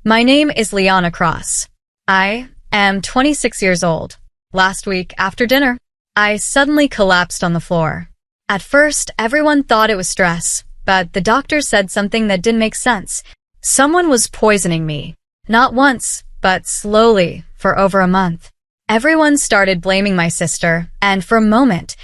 My name is Liana Cross. I am 26 years old. Last week, after dinner, I suddenly collapsed on the floor. At first, everyone thought it was stress, but the doctor said something that didn't make sense. Someone was poisoning me. Not once, but slowly, for over a month. Everyone started blaming my sister, and for a moment,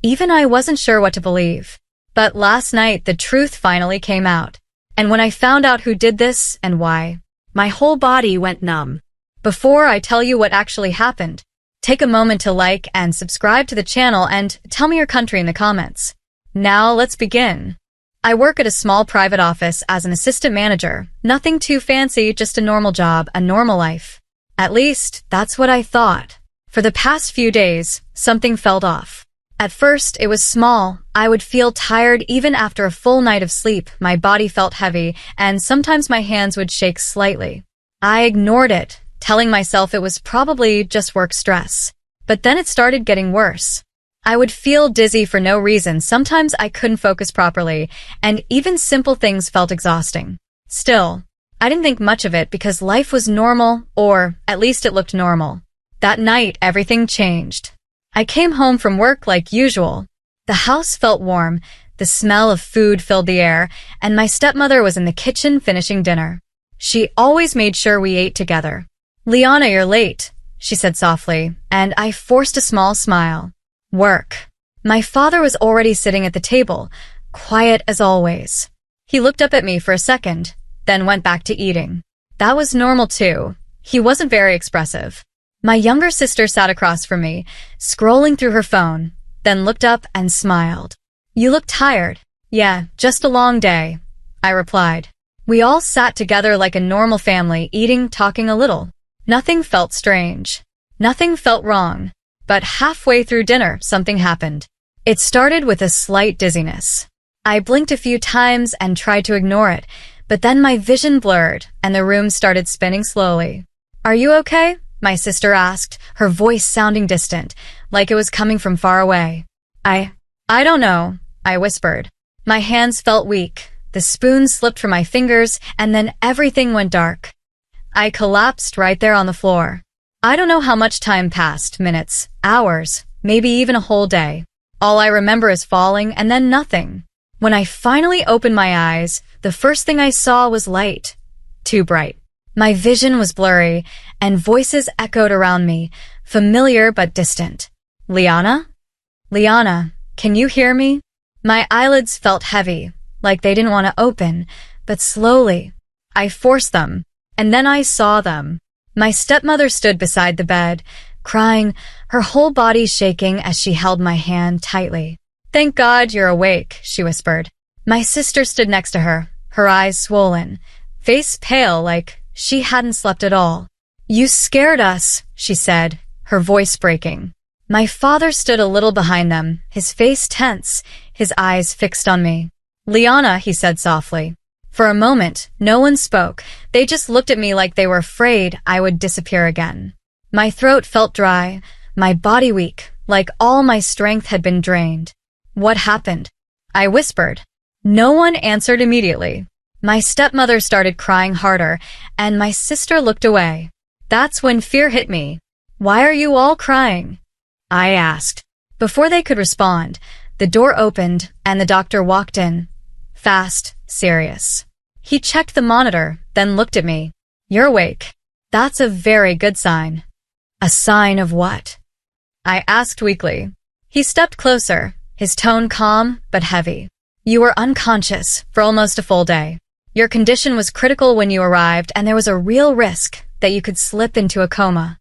even I wasn't sure what to believe. But last night, the truth finally came out. And when I found out who did this and why, my whole body went numb. Before I tell you what actually happened, take a moment to like and subscribe to the channel and tell me your country in the comments. Now let's begin. I work at a small private office as an assistant manager. Nothing too fancy, just a normal job, a normal life. At least, that's what I thought. For the past few days, something felt off. At first, it was small. I would feel tired even after a full night of sleep. My body felt heavy, and sometimes my hands would shake slightly. I ignored it, telling myself it was probably just work stress. But then it started getting worse. I would feel dizzy for no reason. Sometimes I couldn't focus properly, and even simple things felt exhausting. Still, I didn't think much of it because life was normal, or at least it looked normal. That night, everything changed. I came home from work like usual. The house felt warm, the smell of food filled the air, and my stepmother was in the kitchen finishing dinner. She always made sure we ate together. "Liana, you're late," she said softly, and I forced a small smile. Work. My father was already sitting at the table, quiet as always. He looked up at me for a second, then went back to eating. That was normal too. He wasn't very expressive. My younger sister sat across from me, scrolling through her phone, then looked up and smiled. "You look tired." "Yeah, just a long day," I replied. We all sat together like a normal family, eating, talking a little. Nothing felt strange. Nothing felt wrong. But halfway through dinner, something happened. It started with a slight dizziness. I blinked a few times and tried to ignore it, but then my vision blurred and the room started spinning slowly. "Are you okay?" my sister asked, her voice sounding distant, like it was coming from far away. I don't know," I whispered. My hands felt weak. The spoon slipped from my fingers, and then everything went dark. I collapsed right there on the floor. I don't know how much time passed, minutes, hours, maybe even a whole day. All I remember is falling and then nothing. When I finally opened my eyes, the first thing I saw was light. Too bright. My vision was blurry, and voices echoed around me, familiar but distant. "Liana? Liana, can you hear me?" My eyelids felt heavy, like they didn't want to open, but slowly, I forced them, and then I saw them. My stepmother stood beside the bed, crying, her whole body shaking as she held my hand tightly. "Thank God you're awake," she whispered. My sister stood next to her, her eyes swollen, face pale like she hadn't slept at all. "You scared us," she said, her voice breaking. My father stood a little behind them, his face tense, his eyes fixed on me. "Liana," he said softly. For a moment, no one spoke. They just looked at me like they were afraid I would disappear again. My throat felt dry, my body weak, like all my strength had been drained. "What happened?" I whispered. No one answered immediately. My stepmother started crying harder, and my sister looked away. That's when fear hit me. "Why are you all crying?" I asked. Before they could respond, the door opened and the doctor walked in. Fast, serious. He checked the monitor, then looked at me. "You're awake. That's a very good sign." "A sign of what?" I asked weakly. He stepped closer, his tone calm but heavy. "You were unconscious for almost a full day. Your condition was critical when you arrived, and there was a real risk that you could slip into a coma."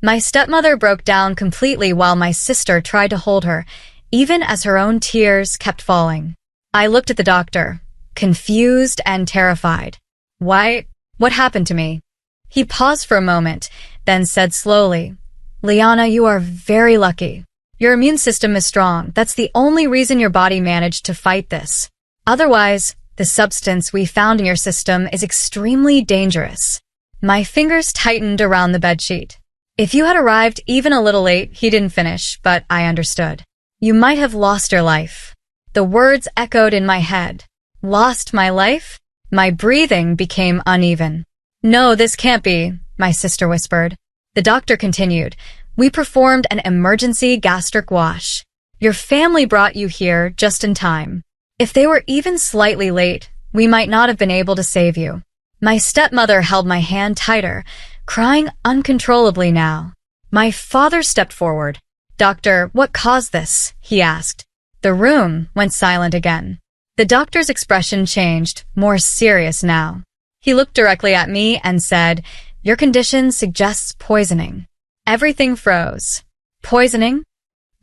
My stepmother broke down completely while my sister tried to hold her, even as her own tears kept falling. I looked at the doctor, confused and terrified. "Why? What happened to me?" He paused for a moment, then said slowly, "Liana, you are very lucky. Your immune system is strong. That's the only reason your body managed to fight this. Otherwise, the substance we found in your system is extremely dangerous." My fingers tightened around the bedsheet. "If you had arrived even a little late," he didn't finish, but I understood. "You might have lost your life." The words echoed in my head. Lost my life? My breathing became uneven. No, this can't be, my sister whispered. The doctor continued. We performed an emergency gastric wash. Your family brought you here just in time. If they were even slightly late, we might not have been able to save you. My stepmother held my hand tighter, crying uncontrollably now. My father stepped forward. Doctor, what caused this? He asked. The room went silent again. The doctor's expression changed, more serious now. He looked directly at me and said, Your condition suggests poisoning. Everything froze. Poisoning?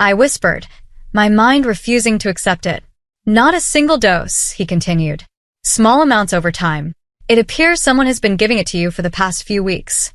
I whispered, my mind refusing to accept it. Not a single dose, he continued. Small amounts over time. It appears someone has been giving it to you for the past few weeks.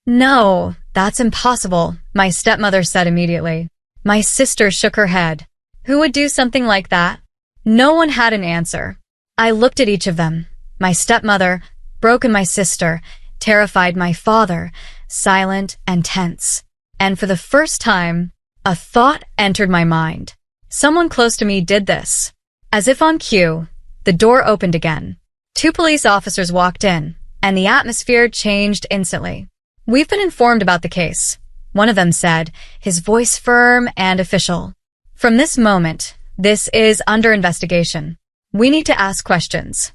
No, that's impossible, my stepmother said immediately. My sister shook her head. Who would do something like that? No one had an answer. I looked at each of them. My stepmother, broken my sister, terrified my father, silent and tense. And for the first time, a thought entered my mind. Someone close to me did this. As if on cue, the door opened again. 2 police officers walked in, and the atmosphere changed instantly. We've been informed about the case, one of them said, his voice firm and official. From this moment, this is under investigation. We need to ask questions.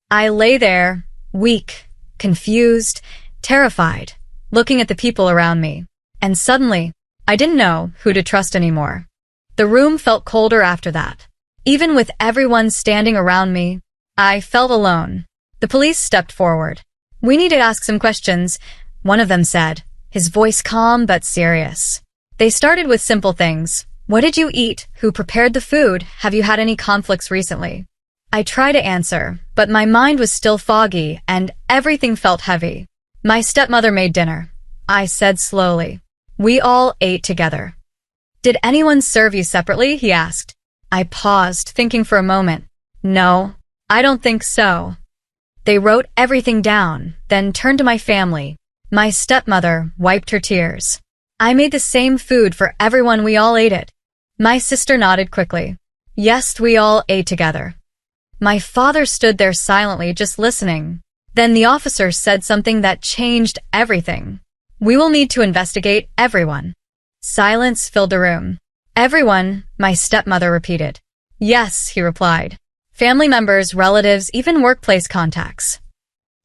I lay there, weak, confused, terrified, looking at the people around me. And suddenly, I didn't know who to trust anymore. The room felt colder after that. Even with everyone standing around me, I felt alone. The police stepped forward. We need to ask some questions, one of them said, his voice calm but serious. They started with simple things. What did you eat? Who prepared the food? Have you had any conflicts recently? I tried to answer, but my mind was still foggy and everything felt heavy. My stepmother made dinner. I said slowly. We all ate together. Did anyone serve you separately? He asked. I paused, thinking for a moment. No, I don't think so. They wrote everything down, then turned to my family. My stepmother wiped her tears. I made the same food for everyone. We all ate it. My sister nodded quickly. Yes, we all ate together. My father stood there silently, just listening. Then the officer said something that changed everything. We will need to investigate everyone. Silence filled the room. Everyone, my stepmother repeated. Yes, he replied. Family members, relatives, even workplace contacts.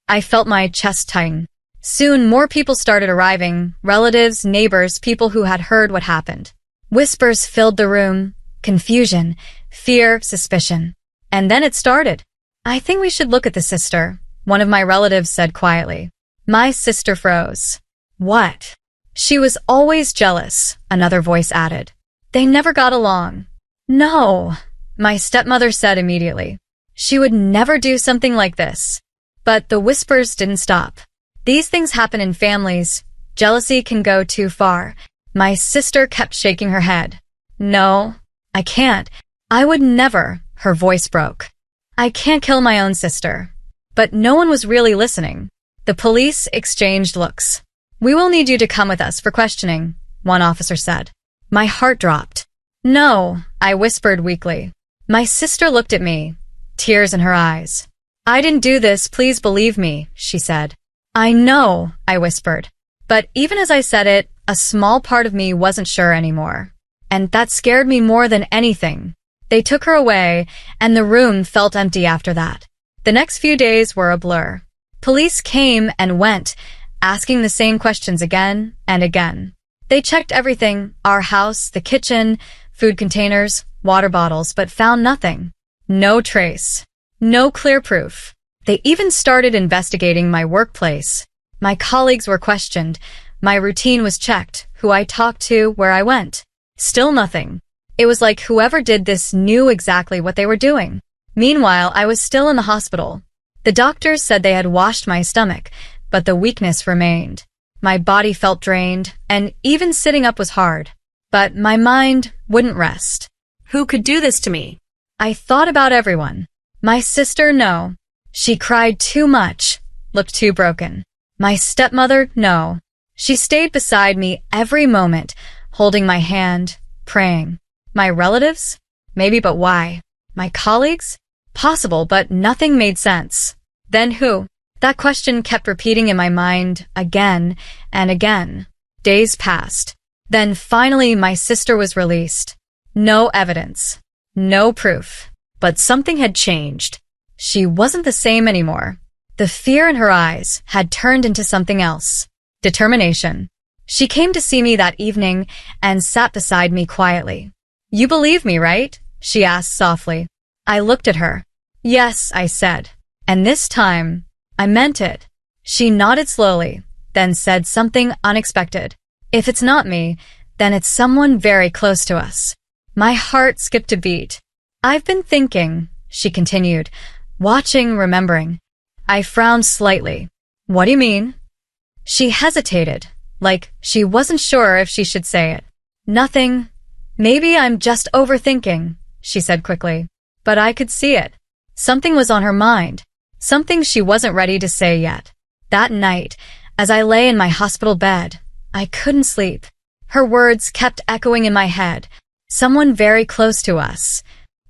I felt my chest tighten. Soon more people started arriving, relatives, neighbors, people who had heard what happened. Whispers filled the room, confusion, fear, suspicion. And then it started. I think we should look at the sister, one of my relatives said quietly. My sister froze. What? She was always jealous, another voice added. They never got along. No, my stepmother said immediately. She would never do something like this. But the whispers didn't stop. These things happen in families. Jealousy can go too far. My sister kept shaking her head. No, I can't. I would never. Her voice broke. I can't kill my own sister. But no one was really listening. The police exchanged looks. We will need you to come with us for questioning, one officer said. My heart dropped. No, I whispered weakly. My sister looked at me, tears in her eyes. I didn't do this, please believe me, she said. I know, I whispered. But even as I said it, a small part of me wasn't sure anymore. And that scared me more than anything. They took her away, and the room felt empty after that. The next few days were a blur. Police came and went, asking the same questions again and again. They checked everything, our house, the kitchen, food containers, water bottles, but found nothing. No trace. No clear proof. They even started investigating my workplace. My colleagues were questioned. My routine was checked, who I talked to, where I went. Still nothing. It was like whoever did this knew exactly what they were doing. Meanwhile, I was still in the hospital. The doctors said they had washed my stomach, but the weakness remained. My body felt drained, and even sitting up was hard. But my mind wouldn't rest. Who could do this to me? I thought about everyone. My sister, no. She cried too much, looked too broken. My stepmother, no. She stayed beside me every moment, holding my hand, praying. My relatives? Maybe, but why? My colleagues? Possible, but nothing made sense. Then who? That question kept repeating in my mind again and again. Days passed. Then finally my sister was released. No evidence. No proof. But something had changed. She wasn't the same anymore. The fear in her eyes had turned into something else. Determination. She came to see me that evening and sat beside me quietly. "You believe me, right?" she asked softly. I looked at her. "Yes," I said. And this time, I meant it. She nodded slowly, then said something unexpected. "If it's not me, then it's someone very close to us." My heart skipped a beat. "I've been thinking," she continued, watching, remembering. I frowned slightly. "What do you mean?" She hesitated, like she wasn't sure if she should say it. "Nothing. Maybe I'm just overthinking," she said quickly. But I could see it. Something was on her mind. Something she wasn't ready to say yet. That night, as I lay in my hospital bed, I couldn't sleep. Her words kept echoing in my head. Someone very close to us.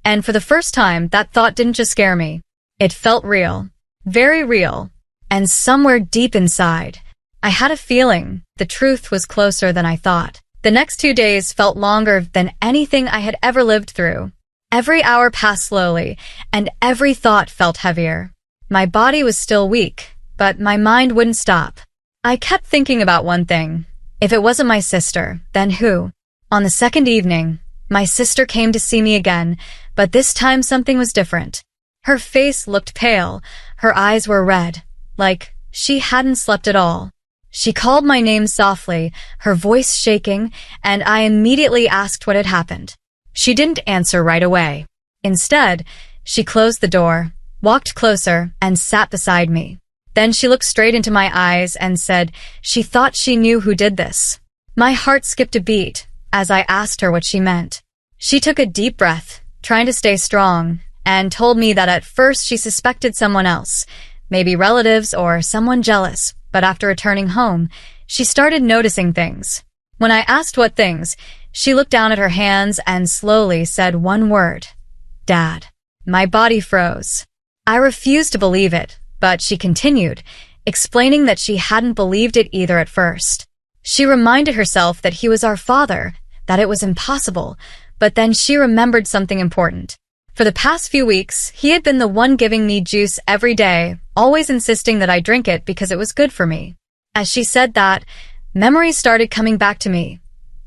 And for the first time, that thought didn't just scare me. It felt real. Very real. And somewhere deep inside, I had a feeling the truth was closer than I thought. The next 2 days felt longer than anything I had ever lived through. Every hour passed slowly, and every thought felt heavier. My body was still weak, but my mind wouldn't stop. I kept thinking about one thing. If it wasn't my sister, then who? On the second evening, my sister came to see me again, but this time something was different. Her face looked pale, her eyes were red, like she hadn't slept at all. She called my name softly, her voice shaking, and I immediately asked what had happened. She didn't answer right away. Instead, she closed the door, walked closer, and sat beside me. Then she looked straight into my eyes and said she thought she knew who did this. My heart skipped a beat as I asked her what she meant. She took a deep breath, trying to stay strong, and told me that at first she suspected someone else, maybe relatives or someone jealous, but after returning home, she started noticing things. When I asked what things, she looked down at her hands and slowly said one word: "Dad." My body froze. I refused to believe it, but she continued, explaining that she hadn't believed it either at first. She reminded herself that he was our father, that it was impossible, but then she remembered something important. For the past few weeks, he had been the one giving me juice every day, always insisting that I drink it because it was good for me. As she said that, memories started coming back to me.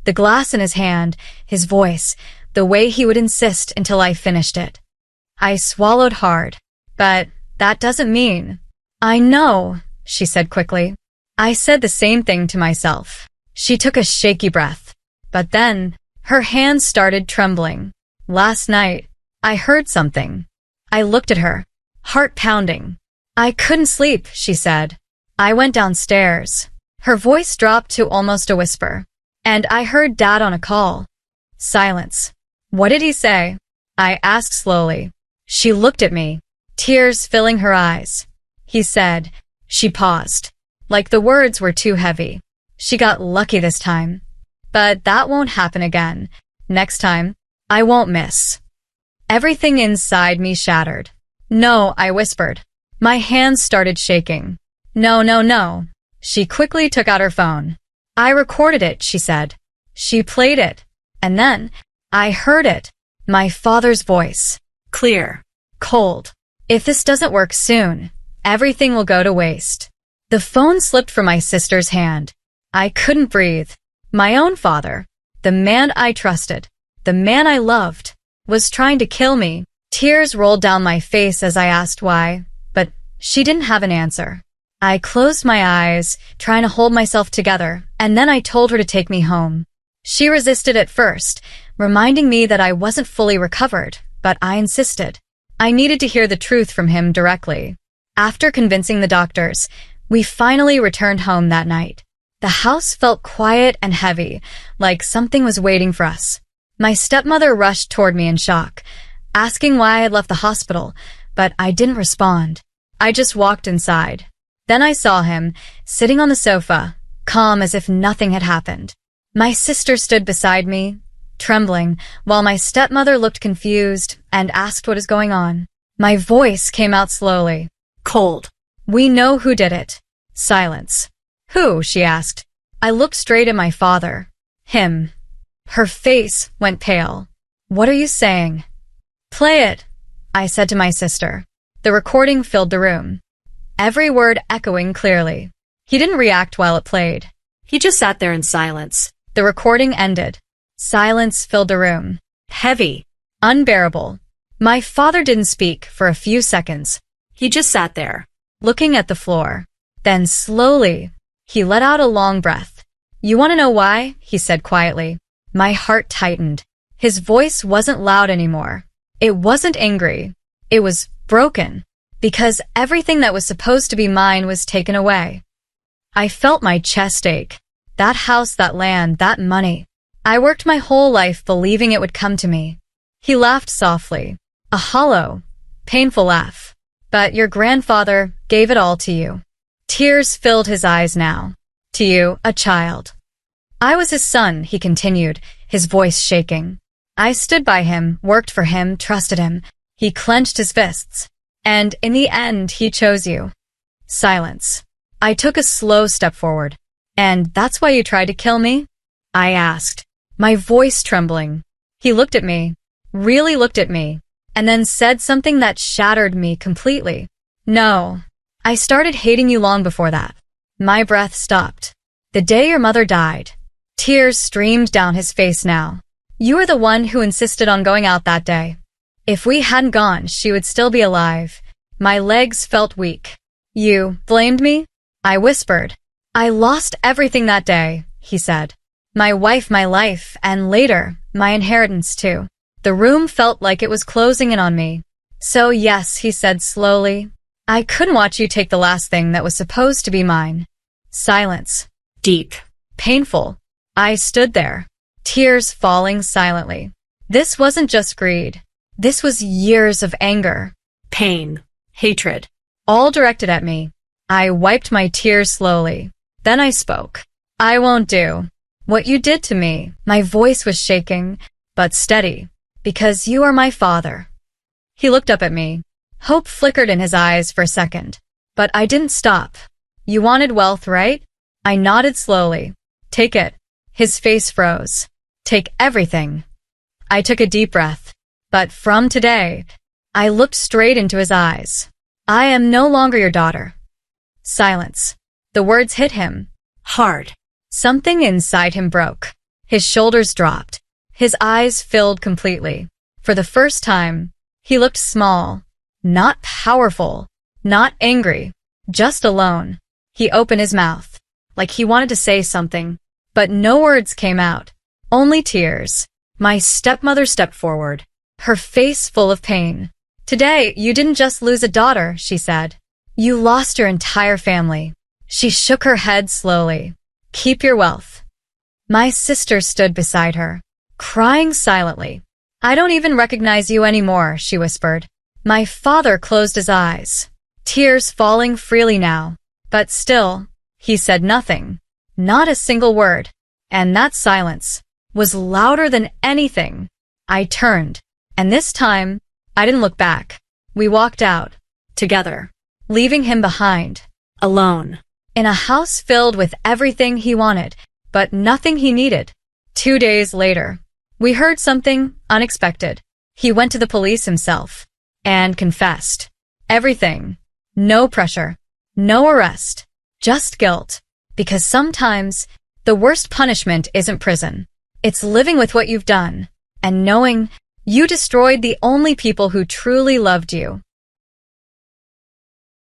The glass in his hand, his voice, the way he would insist until I finished it. I swallowed hard. "But that doesn't mean—" "I know," she said quickly. I said the same thing to myself. She took a shaky breath. But then, her hands started trembling. "Last night, I heard something." I looked at her, heart pounding. "I couldn't sleep," she said. I went downstairs. Her voice dropped to almost a whisper. "And I heard Dad on a call." Silence. "What did he say?" I asked slowly. She looked at me, tears filling her eyes. "He said—" She paused, like the words were too heavy. "She got lucky this time. But that won't happen again. Next time, I won't miss." Everything inside me shattered. "No," I whispered. My hands started shaking. "No, no, no." She quickly took out her phone. "I recorded it," she said. She played it. And then, I heard it. My father's voice. Clear. Cold. "If this doesn't work soon, everything will go to waste." The phone slipped from my sister's hand. I couldn't breathe. My own father, the man I trusted, the man I loved, was trying to kill me. Tears rolled down my face as I asked why, but she didn't have an answer. I closed my eyes, trying to hold myself together, and then I told her to take me home. She resisted at first, reminding me that I wasn't fully recovered, but I insisted. I needed to hear the truth from him directly. After convincing the doctors, we finally returned home that night. The house felt quiet and heavy, like something was waiting for us. My stepmother rushed toward me in shock, asking why I had left the hospital, but I didn't respond. I just walked inside. Then I saw him, sitting on the sofa, calm as if nothing had happened. My sister stood beside me, trembling, while my stepmother looked confused and asked what is going on. My voice came out slowly. "Cold. We know who did it. Silence. Who? She asked. I looked straight at my father. Him. Her face went pale. What are you saying? Play it, I said to my sister. The recording filled the room, every word echoing clearly. He didn't react while it played. He just sat there in silence. The recording ended. Silence filled the room. Heavy. Unbearable. My father didn't speak for a few seconds. He just sat there, looking at the floor. Then slowly, he let out a long breath. You want to know why? He said quietly. My heart tightened. His voice wasn't loud anymore. It wasn't angry. It was broken. Because everything that was supposed to be mine was taken away. I felt my chest ache. That house, that land, that money. I worked my whole life believing it would come to me. He laughed softly. A hollow, painful laugh. But your grandfather gave it all to you. Tears filled his eyes now. To you, a child. I was his son, he continued, his voice shaking. I stood by him, worked for him, trusted him. He clenched his fists. And in the end, he chose you. Silence. I took a slow step forward. And that's why you tried to kill me? I asked, my voice trembling. He looked at me, really looked at me, and then said something that shattered me completely. No. I started hating you long before that. My breath stopped. The day your mother died. Tears streamed down his face now. You were the one who insisted on going out that day. If we hadn't gone, she would still be alive. My legs felt weak. You blamed me? I whispered. I lost everything that day, he said. My wife, my life, and later, my inheritance too. The room felt like it was closing in on me. So yes, he said slowly. I couldn't watch you take the last thing that was supposed to be mine. Silence. Deep. Painful. I stood there, tears falling silently. This wasn't just greed. This was years of anger, pain, hatred, all directed at me. I wiped my tears slowly. Then I spoke. I won't do what you did to me. My voice was shaking, but steady, because you are my father. He looked up at me. Hope flickered in his eyes for a second, but I didn't stop. You wanted wealth, right? I nodded slowly. Take it. His face froze. Take everything. I took a deep breath. But from today, I looked straight into his eyes. I am no longer your daughter. Silence. The words hit him. Hard. Something inside him broke. His shoulders dropped. His eyes filled completely. For the first time, he looked small. Not powerful. Not angry. Just alone. He opened his mouth, like he wanted to say something, but no words came out. Only tears. My stepmother stepped forward, her face full of pain. Today, you didn't just lose a daughter, she said. You lost your entire family. She shook her head slowly. Keep your wealth. My sister stood beside her, crying silently. I don't even recognize you anymore, she whispered. My father closed his eyes, tears falling freely now. But still, he said nothing, not a single word. And that silence was louder than anything. I turned, and this time, I didn't look back. We walked out, together, leaving him behind, alone, in a house filled with everything he wanted, but nothing he needed. 2 days later, we heard something unexpected. He went to the police himself, and confessed. Everything. No pressure. No arrest. Just guilt. Because sometimes, the worst punishment isn't prison. It's living with what you've done, and knowing you destroyed the only people who truly loved you.